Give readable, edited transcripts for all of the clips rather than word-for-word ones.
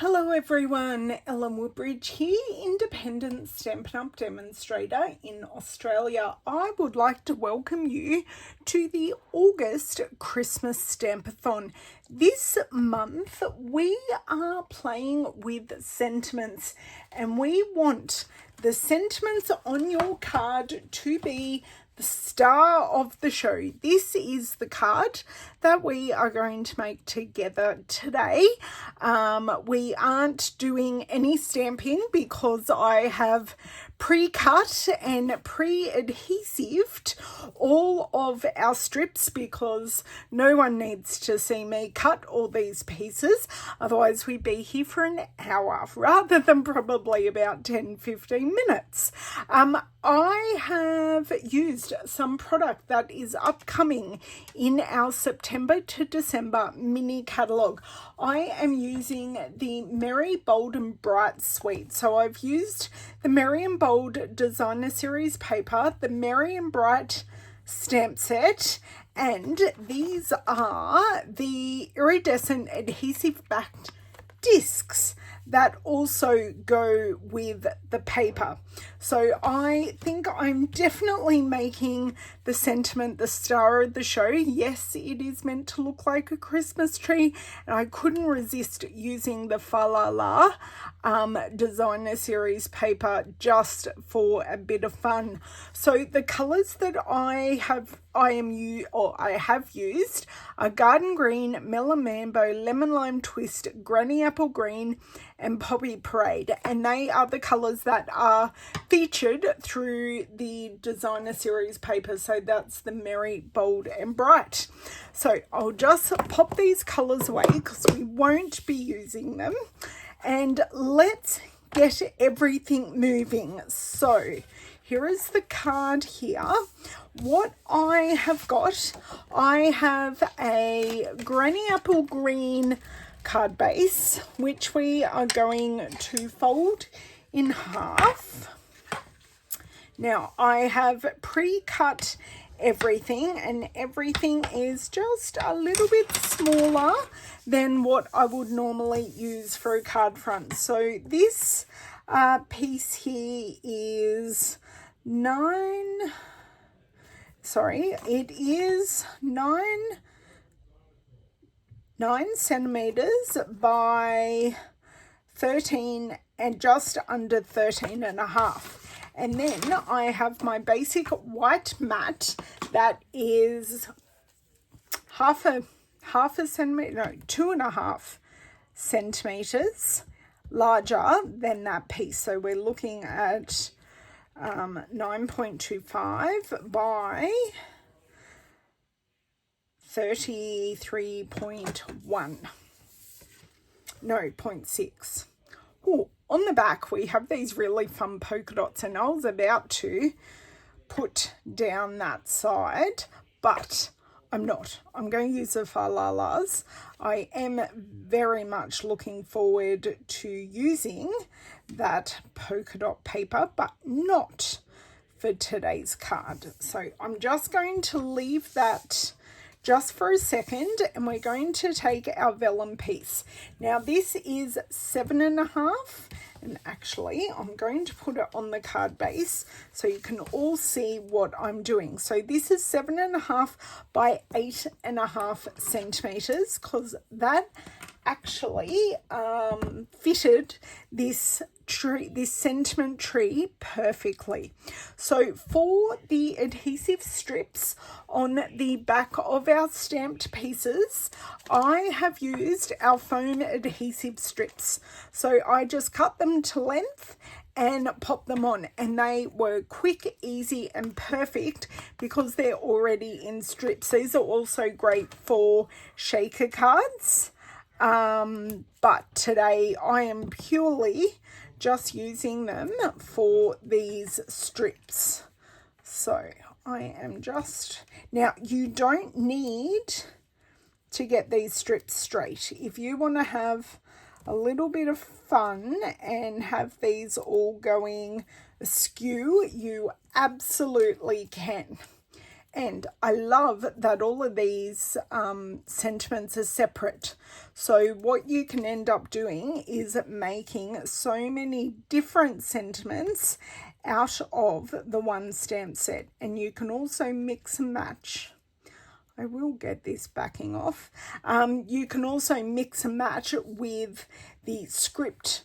Hello everyone, Ellen Woodbridge here, independent Stampin' Up! Demonstrator in Australia. I would like to welcome you to the August Christmas Stampathon. This month we are playing with sentiments and we want the sentiments on your card to be the star of the show. This is the card that we are going to make together today. We aren't doing any stamping because I have pre-cut and pre-adhesived all of our strips because no one needs to see me cut all these pieces, otherwise we'd be here for an hour rather than probably about 10-15 minutes. I have used some product that is upcoming in our September to December mini catalogue. I am using the Merry, Bold and Bright suite. So I've used the Merry and Bold Designer Series paper, the Merry and Bright stamp set, and these are the iridescent adhesive backed discs that also go with the paper. So I think I'm definitely making the sentiment the star of the show. Yes, it is meant to look like a Christmas tree, and I couldn't resist using the Fa La La Designer Series paper just for a bit of fun. So the colors that I have used are Garden Green, Melon Mambo, Lemon Lime Twist, Granny Apple Green, and Poppy Parade, and they are the colors that are featured through the Designer Series paper. So that's the Merry, Bold and Bright. So I'll just pop these colors away because we won't be using them, and let's get everything moving. So here is the card here. What I have got, I have a Granny Apple Green card base, which we are going to fold in half. Now I have pre-cut everything, and everything is just a little bit smaller than what I would normally use for a card front. So this piece here is 9 centimeters by 13 and just under 13 and a half. And then I have my basic white mat that is half a centimeter, no, 2.5 centimeters larger than that piece. So we're looking at 9.25 by 33.1. No, 0.6. Oh, on the back we have these really fun polka dots, and I was about to put down that side, but I'm not. I'm going to use the Fa La Las. I am very much looking forward to using that polka dot paper, but not for today's card. So I'm just going to leave that just for a second, and we're going to take our vellum piece. Now this is 7.5, and actually I'm going to put it on the card base so you can all see what I'm doing. So this is 7.5 by 8.5 centimeters, because that actually fitted this sentiment tree perfectly. So for the adhesive strips on the back of our stamped pieces, I have used our foam adhesive strips. So I just cut them to length and pop them on, and they were quick, easy and perfect because they're already in strips. These are also great for shaker cards, but today I am purely just using them for these strips. So I am just, now you don't need to get these strips straight. If you want to have a little bit of fun and have these all going askew, you absolutely can. And I love that all of these sentiments are separate. So what you can end up doing is making so many different sentiments out of the one stamp set. And you can also mix and match. I will get this backing off. You can also mix and match with the script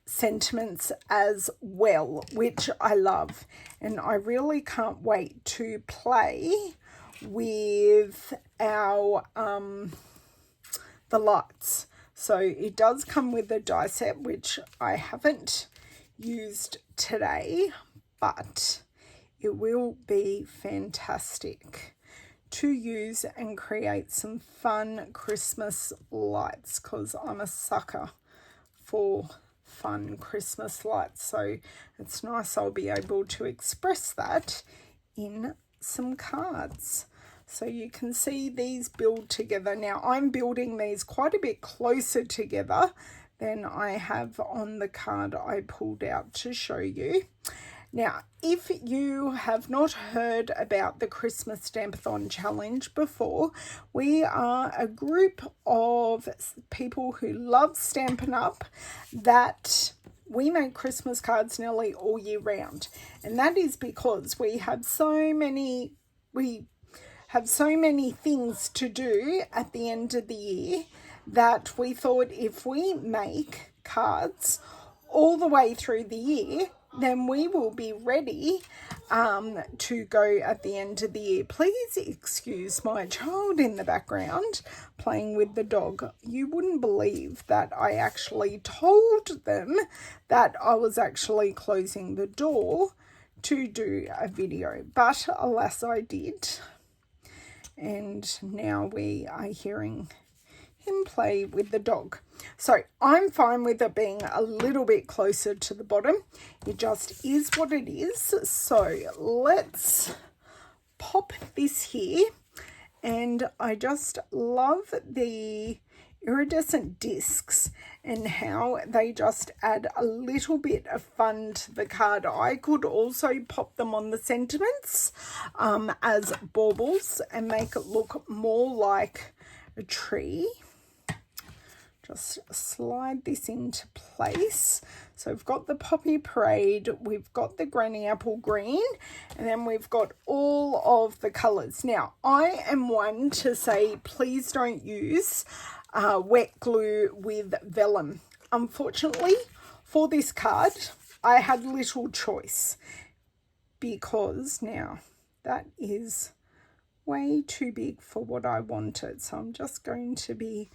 sentiments as well, which I love, and I really can't wait to play with our the lights. So it does come with a die set, which I haven't used today, but it will be fantastic to use and create some fun Christmas lights, because I'm a sucker for fun Christmas lights. So it's nice I'll be able to express that in some cards. So you can see these build together. Now I'm building these quite a bit closer together than I have on the card I pulled out to show you. Now, if you have not heard about the Christmas Stampathon challenge before, we are a group of people who love Stampin' Up! That we make Christmas cards nearly all year round. And that is because we have so many things to do at the end of the year that we thought if we make cards all the way through the year, then we will be ready to go at the end of the year. Please excuse my child in the background playing with the dog. You wouldn't believe that I actually told them that I was actually closing the door to do a video, but alas I did. And now we are hearing him play with the dog. So I'm fine with it being a little bit closer to the bottom. It just is what it is. So let's pop this here. And I just love the iridescent discs and how they just add a little bit of fun to the card. I could also pop them on the sentiments as baubles and make it look more like a tree. Just slide this into place. So we've got the Poppy Parade, we've got the Granny Apple Green, and then we've got all of the colours. Now, I am one to say please don't use wet glue with vellum. Unfortunately, for this card, I had little choice because now that is way too big for what I wanted. So I'm just going to be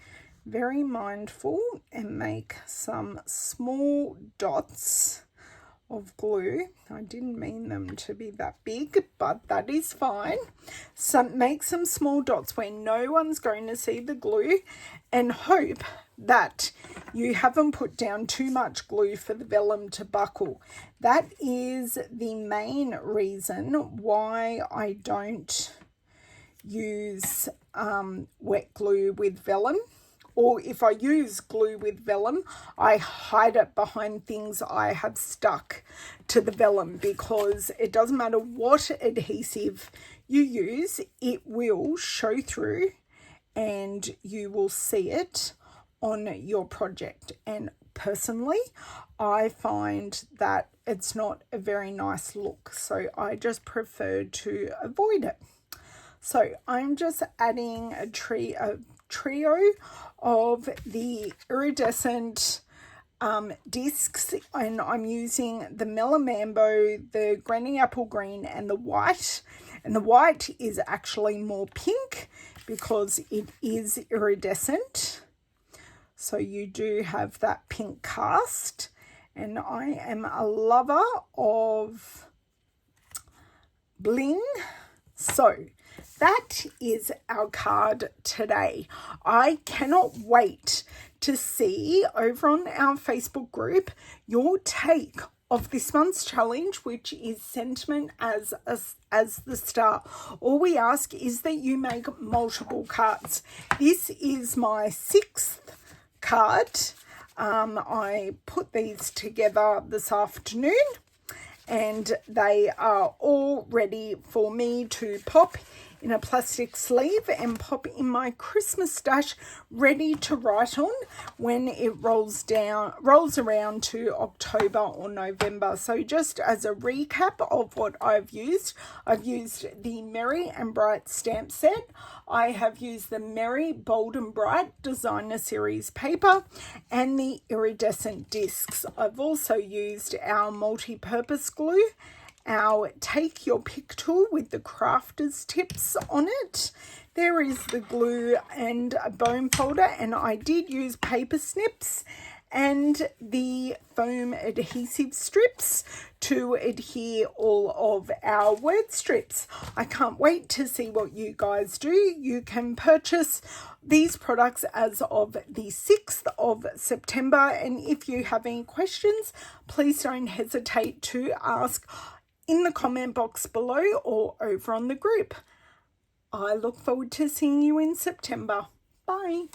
very mindful and make some small dots of glue. I didn't mean them to be that big, but that is fine. So make some small dots where no one's going to see the glue, and hope that you haven't put down too much glue for the vellum to buckle. That is the main reason why I don't use wet glue with vellum. Or if I use glue with vellum, I hide it behind things I have stuck to the vellum, because it doesn't matter what adhesive you use, it will show through and you will see it on your project. And personally, I find that it's not a very nice look, so I just prefer to avoid it. So I'm just adding a trio of the iridescent discs, and I'm using the Melamambo, the Granny Apple Green, and the white. And the white is actually more pink because it is iridescent. So you do have that pink cast. And I am a lover of bling. So that is our card today. I cannot wait to see over on our Facebook group your take of this month's challenge, which is sentiment as the start. All we ask is that you make multiple cards. This is my 6th card. I put these together this afternoon, and they are all ready for me to pop in a plastic sleeve and pop in my Christmas stash, ready to write on when it rolls around to October or November. So just as a recap of what I've used the Merry and Bright stamp set. I have used the Merry Bold and Bright Designer Series paper and the iridescent discs. I've also used our multi-purpose glue, our Take Your Pick tool with the crafter's tips on it. There is the glue and a bone folder, and I did use paper snips and the foam adhesive strips to adhere all of our word strips. I can't wait to see what you guys do. You can purchase these products as of the 6th of September, and if you have any questions, please don't hesitate to ask in the comment box below or over on the group. I look forward to seeing you in September. Bye.